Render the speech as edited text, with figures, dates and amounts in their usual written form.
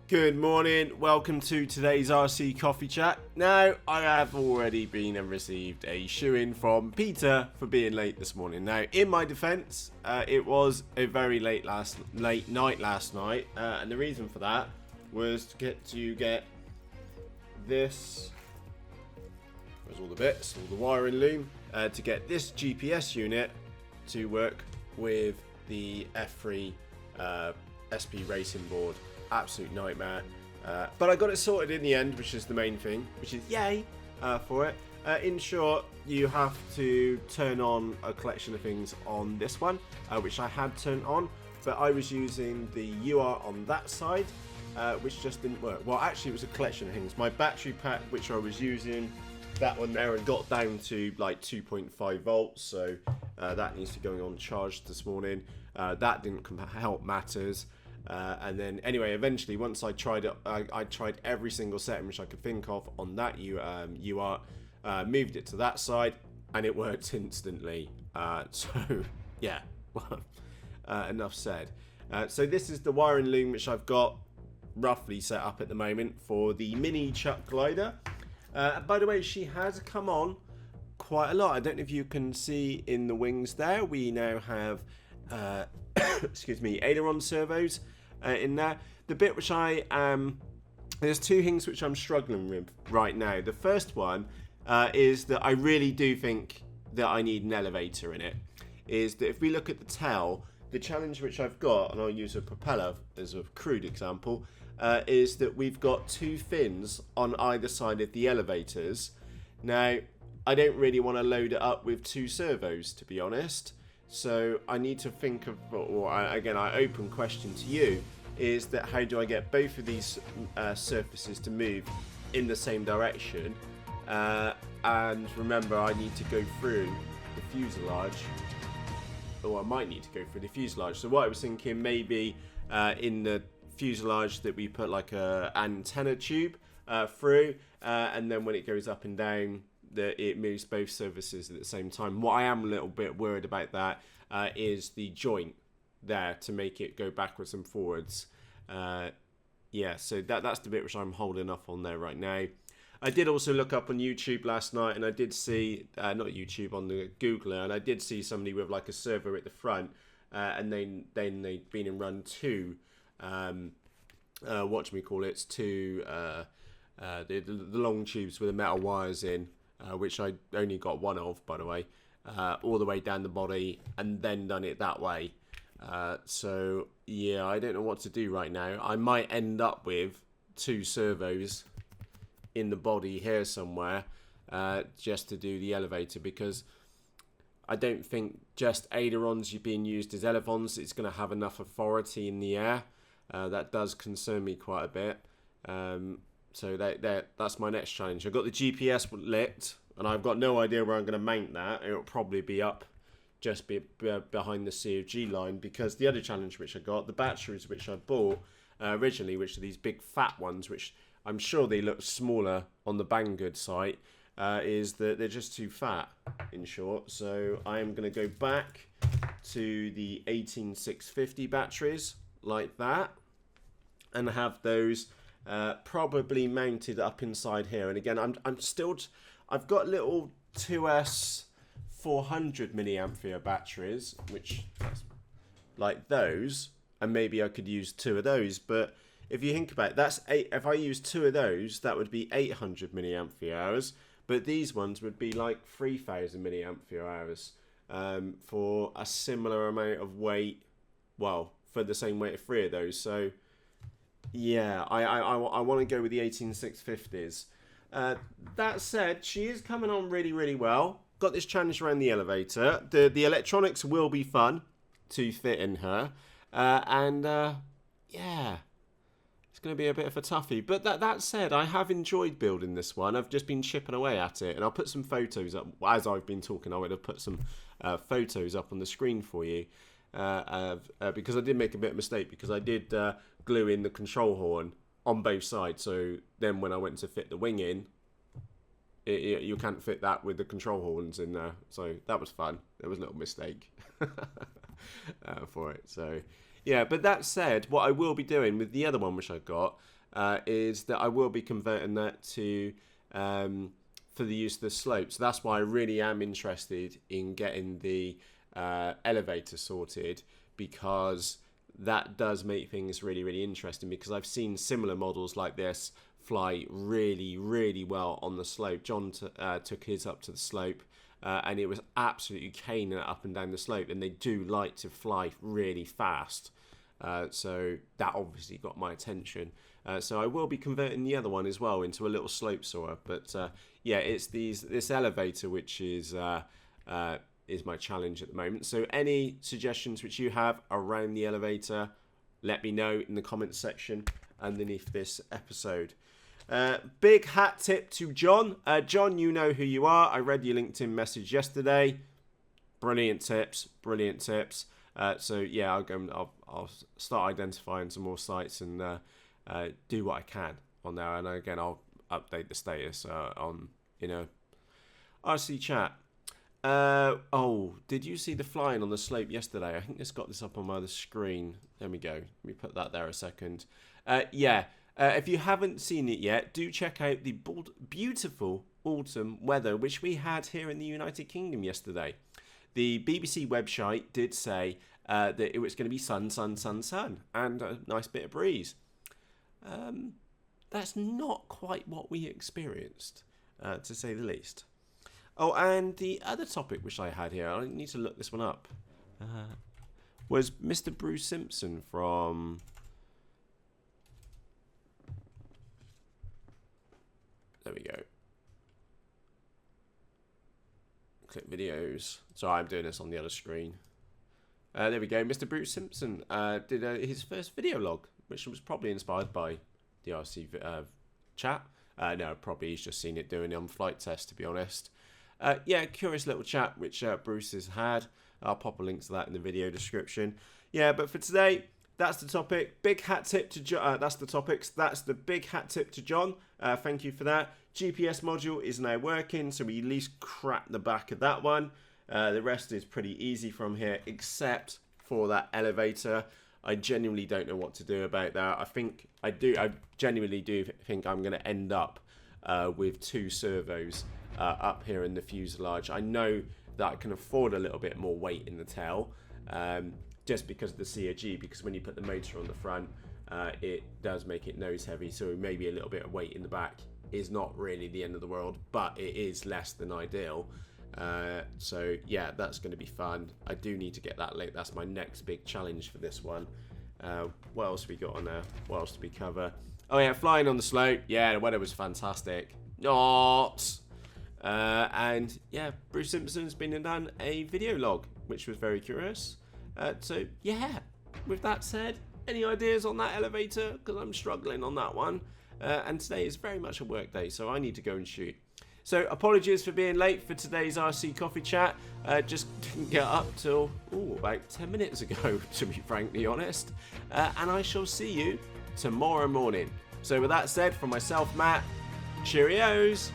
Good morning, welcome to today's RC Coffee Chat. Now, I have already been and received a shoe-in from Peter for being late this morning. Now, in my defence, it was a very late night last night, and the reason for that was to get this, where's all the bits, all the wiring loom, to get this GPS unit to work with the F3 SP racing board. Absolute nightmare, but I got it sorted in the end, which is the main thing, which is yay for it. In short, you have to turn on a collection of things on this one, which I had turned on, but I was using the UART on that side, which just didn't work. Well, actually it was a collection of things. My battery pack, which I was using, that one there, and got down to like 2.5 volts, so that needs to go on charge this morning. That didn't help matters. And then anyway, eventually once I tried it, I tried every single setting which I could think of on that UART, moved it to that side, and it worked instantly. So yeah, well, enough said. So this is the wiring loom which I've got roughly set up at the moment for the mini Chuck glider. By the way, she has come on quite a lot. I don't know if you can see in the wings there, we now have excuse me, aileron servos in there. The bit which there's two things which I'm struggling with right now. The first one is that I really do think that I need an elevator in it. Is that if we look at the tail, the challenge which I've got, and I'll use a propeller as a crude example, is that we've got two fins on either side of the elevators. Now, I don't really want to load it up with two servos, to be honest. So I need to think of, again, I open question to you, is that how do I get both of these surfaces to move in the same direction? And remember, I need to go through the fuselage, or I might need to go through the fuselage. So what I was thinking, maybe in the fuselage that we put like a antenna tube through, and then when it goes up and down, that it moves both surfaces at the same time. What I am a little bit worried about that is the joint there to make it go backwards and forwards. Yeah, so that's the bit which I'm holding up on there right now. I did also look up on YouTube last night, and I did see, not YouTube, on the Googler, and I did see somebody with like a servo at the front, and then they'd been in run 2, two, the long tubes with the metal wires in, which I only got one of, by the way, all the way down the body, and then done it that way. So yeah, I don't know what to do right now. I might end up with two servos in the body here somewhere, just to do the elevator, because I don't think just ailerons being used as elevons, it's going to have enough authority in the air. That does concern me quite a bit. So that's my next challenge. I've got the GPS lit, and I've got no idea where I'm going to mount that. It'll probably be up, just be behind the COG line, because the other challenge which I got, the batteries which I bought originally, which are these big fat ones, which I'm sure they look smaller on the Banggood site, is that they're just too fat, in short. So I am going to go back to the 18650 batteries, like that, and have those probably mounted up inside here. And again, I've got little 2S 400 milliampere batteries, which like those, and maybe I could use two of those. But if you think about it, if I use two of those, that would be 800 milliampere hours. But these ones would be like 3000 milliampere hours for a similar amount of weight. Well, for the same weight of three of those. So yeah, I want to go with the 18650s. That said, she is coming on really, really well. Got this challenge around the elevator. The electronics will be fun to fit in her. Yeah, it's going to be a bit of a toughie. But that said, I have enjoyed building this one. I've just been chipping away at it. And I'll put some photos up. As I've been talking, I would have put some photos up on the screen for you. Because I did make a bit of a mistake, because I did glue in the control horn on both sides. So then when I went to fit the wing in, you can't fit that with the control horns in there. So that was fun. There was a little mistake for it. So yeah, but that said, what I will be doing with the other one which I got, is that I will be converting that to for the use of the slope. So that's why I really am interested in getting the elevator sorted, because that does make things really, really interesting, because I've seen similar models like this fly really, really well on the slope. John took his up to the slope and it was absolutely caning up and down the slope, and they do like to fly really fast. So that obviously got my attention. So I will be converting the other one as well into a little slope soarer. But yeah, it's this elevator which is my challenge at the moment. So any suggestions which you have around the elevator, let me know in the comments section underneath this episode. Big hat tip to John. John, you know who you are. I read your LinkedIn message yesterday. Brilliant tips. Brilliant tips. So yeah, I'll start identifying some more sites and do what I can on there. And again, I'll update the status on RC chat. Oh, did you see the flying on the slope yesterday? I think it's got this up on my other screen. There we go. Let me put that there a second. Yeah. If you haven't seen it yet, do check out the beautiful autumn weather which we had here in the United Kingdom yesterday. The BBC website did say that it was going to be sun, and a nice bit of breeze. That's not quite what we experienced, to say the least. Oh, and the other topic which I had here, I need to look this one up, was Mr. Bruce Simpson from... There we go. Clip videos. Sorry, I'm doing this on the other screen. There we go. Mr. Bruce Simpson did his first video log, which was probably inspired by the RC chat. No, probably he's just seen it doing it on flight test, to be honest. Yeah, curious little chat which Bruce has had. I'll pop a link to that in the video description. Yeah, but for today, that's the topic. Big hat tip to John. That's the topics. That's the big hat tip to John. Thank you for that. GPS module is now working, so we at least cracked the back of that one. The rest is pretty easy from here, except for that elevator. I genuinely don't know what to do about that. I genuinely do think I'm going to end up with 2 servos up here in the fuselage. I know that I can afford a little bit more weight in the tail, just because of the CAG, because when you put the motor on the front, it does make it nose heavy, so maybe a little bit of weight in the back is not really the end of the world, but it is less than ideal. So yeah, that's going to be fun. I do need to get that late. That's my next big challenge for this one. What else we got on there? What else did we cover? Oh yeah, flying on the slope. Yeah, the weather was fantastic. Not. And yeah, Bruce Simpson's been and done a video log, which was very curious. So yeah, with that said, any ideas on that elevator? Because I'm struggling on that one. And today is very much a work day, so I need to go and shoot. So apologies for being late for today's RC Coffee Chat. Just didn't get up till about 10 minutes ago, to be frankly honest. And I shall see you tomorrow morning. So with that said, from myself, Matt, cheerios.